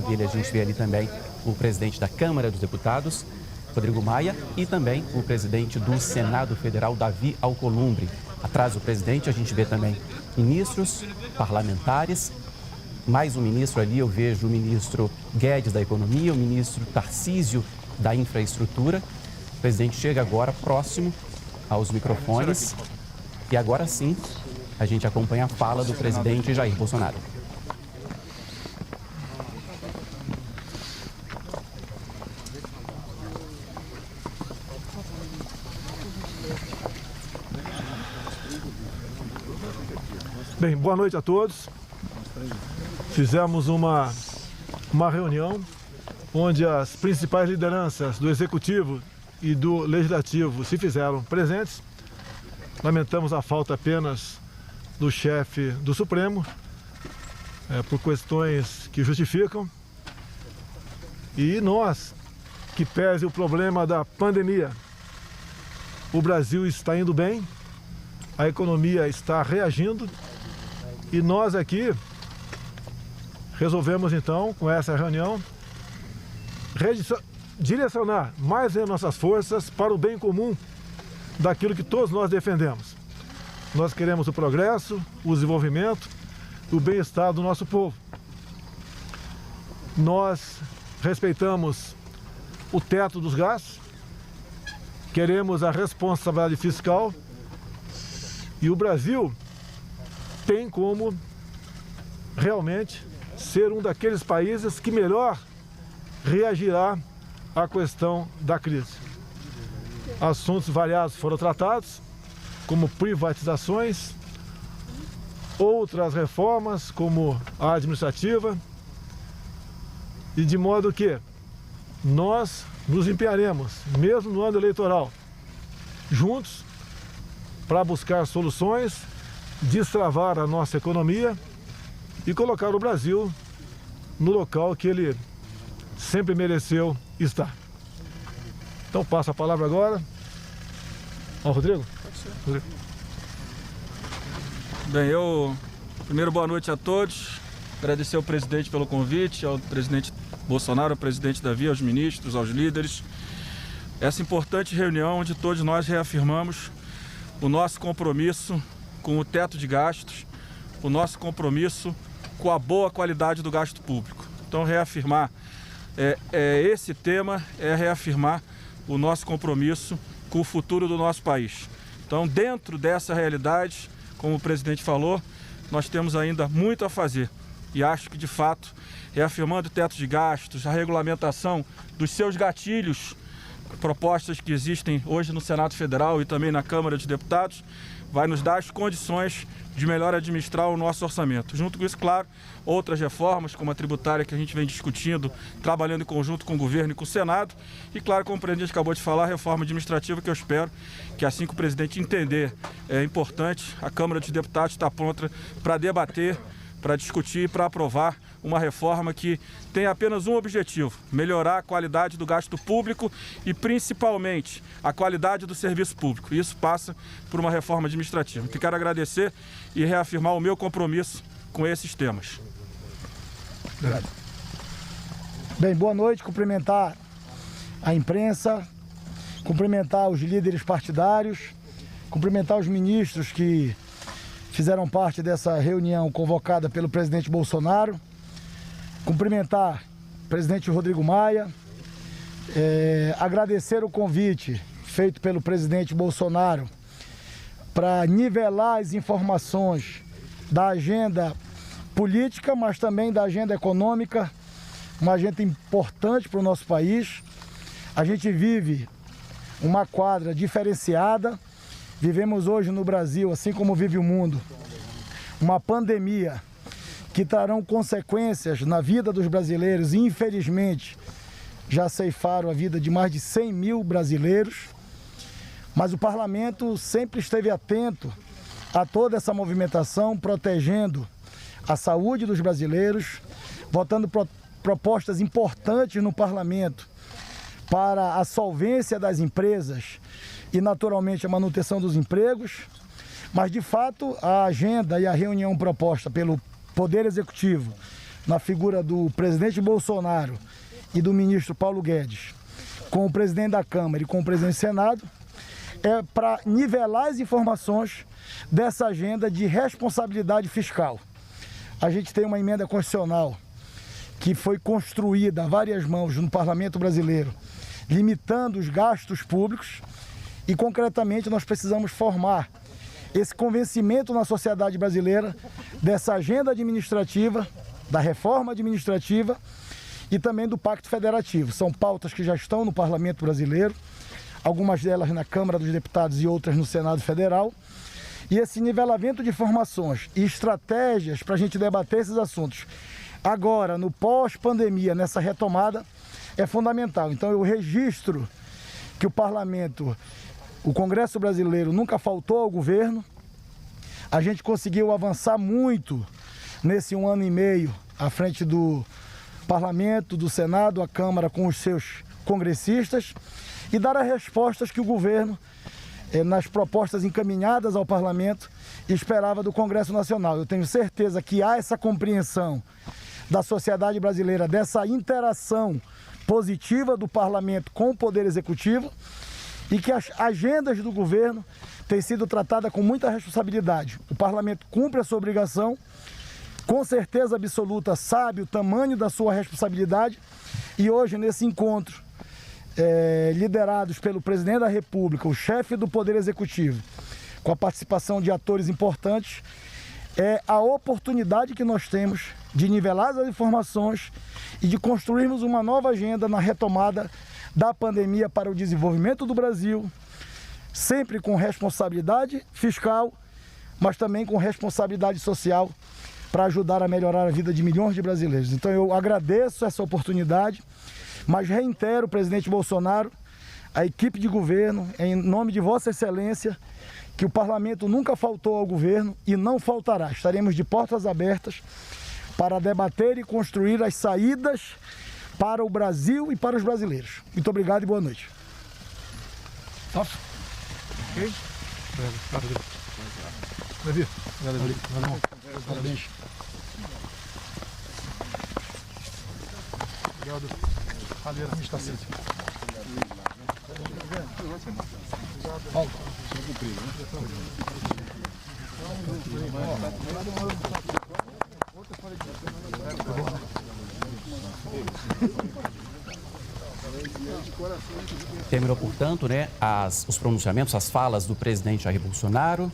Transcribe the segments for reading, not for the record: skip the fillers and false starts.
dele a gente vê ali também o presidente da Câmara dos Deputados, Rodrigo Maia, e também o presidente do Senado Federal, Davi Alcolumbre. Atrás do presidente a gente vê também ministros, parlamentares, mais um ministro ali, eu vejo o ministro Guedes da Economia, o ministro Tarcísio da Infraestrutura. O presidente chega agora próximo aos microfones e agora sim a gente acompanha a fala do presidente Jair Bolsonaro. Bem, boa noite a todos. Fizemos uma reunião onde as principais lideranças do Executivo e do Legislativo se fizeram presentes. Lamentamos a falta apenas do chefe do Supremo, por questões que justificam. E nós, que pese o problema da pandemia, o Brasil está indo bem, a economia está reagindo e nós aqui resolvemos então, com essa reunião, direcionar mais as nossas forças para o bem comum daquilo que todos nós defendemos. Nós queremos o progresso, o desenvolvimento, o bem-estar do nosso povo. Nós respeitamos o teto dos gastos, queremos a responsabilidade fiscal e o Brasil tem como realmente ser um daqueles países que melhor reagirá à questão da crise. Assuntos variados foram tratados, como privatizações, outras reformas, como a administrativa, e de modo que nós nos empenharemos, mesmo no ano eleitoral, juntos, para buscar soluções, destravar a nossa economia e colocar o Brasil no local que ele sempre mereceu estar. Então passo a palavra agora ao Rodrigo. Bem, primeiro boa noite a todos, agradecer ao presidente pelo convite, ao presidente Bolsonaro, ao presidente Davi, aos ministros, aos líderes. Essa importante reunião onde todos nós reafirmamos o nosso compromisso com o teto de gastos, o nosso compromisso com a boa qualidade do gasto público. Então, reafirmar esse tema é reafirmar o nosso compromisso com o futuro do nosso país. Então, dentro dessa realidade, como o presidente falou, nós temos ainda muito a fazer. E acho que, de fato, reafirmando o teto de gastos, a regulamentação dos seus gatilhos, propostas que existem hoje no Senado Federal e também na Câmara de Deputados, vai nos dar as condições de melhor administrar o nosso orçamento. Junto com isso, claro, outras reformas, como a tributária que a gente vem discutindo, trabalhando em conjunto com o governo e com o Senado. E, claro, como o presidente acabou de falar, a reforma administrativa que eu espero que, assim que o presidente entender, é importante, a Câmara dos Deputados está pronta para debater, para discutir, para aprovar uma reforma que tem apenas um objetivo: melhorar a qualidade do gasto público e, principalmente, a qualidade do serviço público. Isso passa por uma reforma administrativa. Que quero agradecer e reafirmar o meu compromisso com esses temas. Obrigado. Bem, boa noite, cumprimentar a imprensa, cumprimentar os líderes partidários, cumprimentar os ministros que fizeram parte dessa reunião convocada pelo presidente Bolsonaro, cumprimentar o presidente Rodrigo Maia, agradecer o convite feito pelo presidente Bolsonaro para nivelar as informações da agenda política, mas também da agenda econômica, uma agenda importante para o nosso país. A gente vive uma quadra diferenciada. Vivemos hoje no Brasil, assim como vive o mundo, uma pandemia que trarão consequências na vida dos brasileiros e, infelizmente, já ceifaram a vida de mais de 100 mil brasileiros. Mas o parlamento sempre esteve atento a toda essa movimentação, protegendo a saúde dos brasileiros, votando propostas importantes no parlamento para a solvência das empresas e, naturalmente, a manutenção dos empregos. Mas, de fato, a agenda e a reunião proposta pelo Poder Executivo na figura do presidente Bolsonaro e do ministro Paulo Guedes, com o presidente da Câmara e com o presidente do Senado, é para nivelar as informações dessa agenda de responsabilidade fiscal. A gente tem uma emenda constitucional que foi construída a várias mãos no Parlamento brasileiro, limitando os gastos públicos e, concretamente, nós precisamos formar esse convencimento na sociedade brasileira dessa agenda administrativa, da reforma administrativa e também do Pacto Federativo. São pautas que já estão no Parlamento brasileiro, algumas delas na Câmara dos Deputados e outras no Senado Federal. E esse nivelamento de informações e estratégias para a gente debater esses assuntos agora, no pós-pandemia, nessa retomada, é fundamental. Então eu registro que o Parlamento, o Congresso brasileiro nunca faltou ao governo. A gente conseguiu avançar muito nesse 1 ano e meio à frente do Parlamento, do Senado, a Câmara com os seus congressistas e dar as respostas que o governo, nas propostas encaminhadas ao Parlamento, esperava do Congresso Nacional. Eu tenho certeza que há essa compreensão da sociedade brasileira, dessa interação positiva do Parlamento com o Poder Executivo e que as agendas do governo têm sido tratadas com muita responsabilidade. O Parlamento cumpre a sua obrigação, com certeza absoluta sabe o tamanho da sua responsabilidade e hoje nesse encontro, liderados pelo presidente da República, o chefe do Poder Executivo, com a participação de atores importantes, é a oportunidade que nós temos de nivelar as informações e de construirmos uma nova agenda na retomada da pandemia para o desenvolvimento do Brasil, sempre com responsabilidade fiscal, mas também com responsabilidade social para ajudar a melhorar a vida de milhões de brasileiros. Então eu agradeço essa oportunidade, mas reitero, presidente Bolsonaro, a equipe de governo, em nome de Vossa Excelência, que o Parlamento nunca faltou ao governo e não faltará. Estaremos de portas abertas para debater e construir as saídas para o Brasil e para os brasileiros. Muito obrigado e boa noite. Ok? Davi, parabéns. Obrigado. Valeu, administração. Paulo. Terminou, portanto, os pronunciamentos, as falas do presidente Jair Bolsonaro,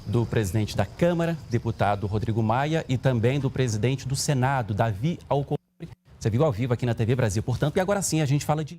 do presidente da Câmara, deputado Rodrigo Maia, e também do presidente do Senado, Davi Alcolumbre. Você viu ao vivo aqui na TV Brasil, portanto, e agora sim a gente fala de